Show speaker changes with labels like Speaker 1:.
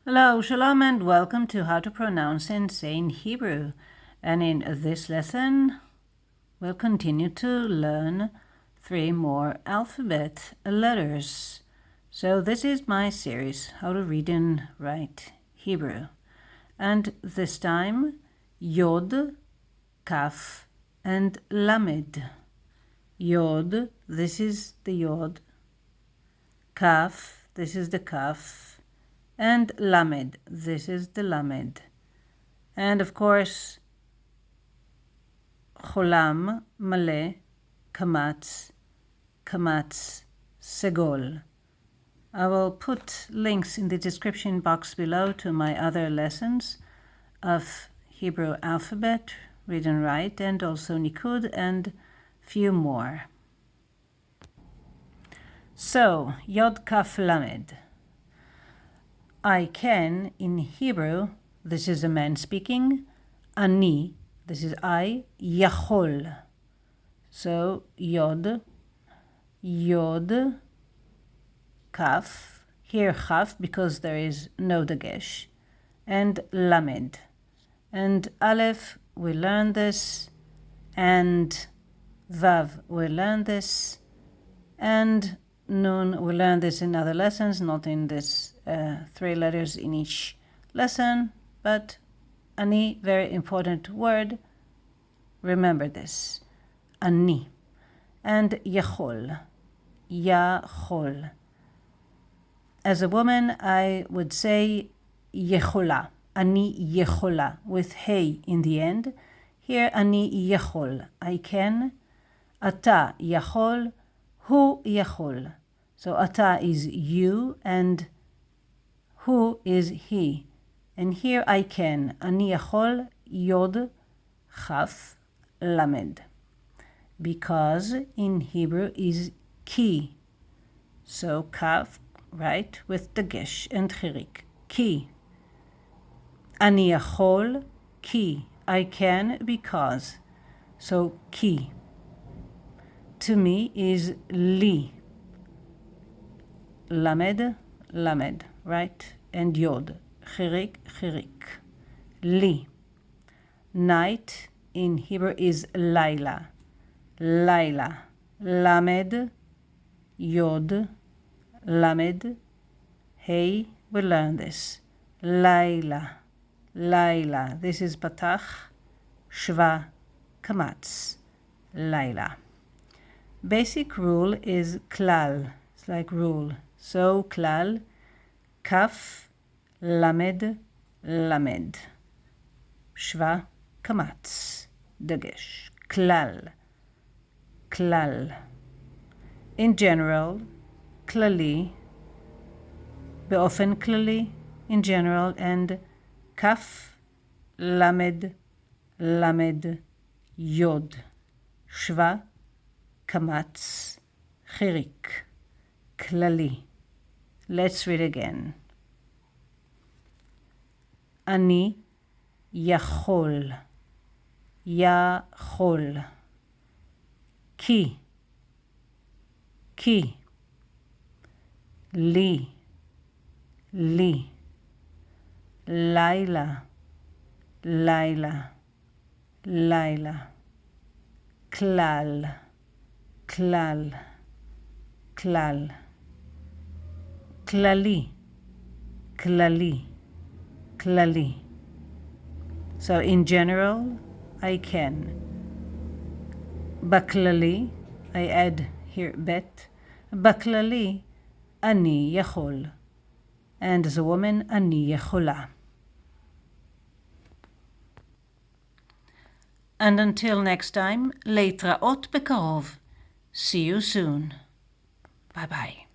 Speaker 1: Hello, Shalom, and welcome to How to Pronounce and Say in Hebrew. And in this lesson, we'll continue to learn 3 more alphabet letters. So this is my series, How to Read and Write Hebrew. And this time, Yod, Kaf, and Lamed. Yod, this is the Yod. Kaf, this is the Kaf. And Lamed, this is the Lamed. And of course, Cholam, Male, Kamatz, Kamatz, Segol. I will put links in the description box below to my other lessons of Hebrew alphabet, read and write, and also Nikud, and few more. So, Yod Kaf Lamed. I can, in Hebrew, this is a man speaking, Ani, this is I, Yakhol. So, Yod, Kaf, here Chaf because there is no dagesh, and Lamed. And Alef, we learn this, and Vav, we learn this, and Nun, we learn this in other lessons, not in this 3 letters in each lesson, but Ani, very important word. Remember this. Ani. And Yakhol. Yakhol. As a woman, I would say יכולה. Ani יכולה, with hey in the end. Here, Ani יכול. I can. אתה יכול. Hu Yakhol. So ata is you and hu is he. And here I can. Ani Yakhol, Yod, Chaf, Lamed. Because in Hebrew is ki. So kaf, right, with the gesh and chirik. Ki. Ani Yakhol, ki. I can because. So ki. To me is li. Lamed, lamed, right? And yod, chirik, chirik. Li. Night in Hebrew is Layla. Layla. Lamed, yod, lamed. Hey, we learn this. Layla. Layla. This is Batach, Shva, Kamatz. Layla. Basic rule is Klal. It's like rule. So Klal, Kaf, Lamed, Lamed. Shva, Kamatz. Dagesh. Klal. Klal. In general, Klali, באופן כללי, in general, and Kaf, Lamed, Lamed, Yod. Shva, Kamatz, chirik, Klali. Let's read again. Ani Yakhol, Yakhol. Ki, ki. Li, li. Layla, Layla, Layla. Klal, Klal, Klal. Klali, Klali, Klali. So in general, I can. Baklali, I add here bet. Baklali, Ani Yakhol. And as a woman, Ani יכולה. And until next time, להתראות בקרוב. See you soon. Bye bye.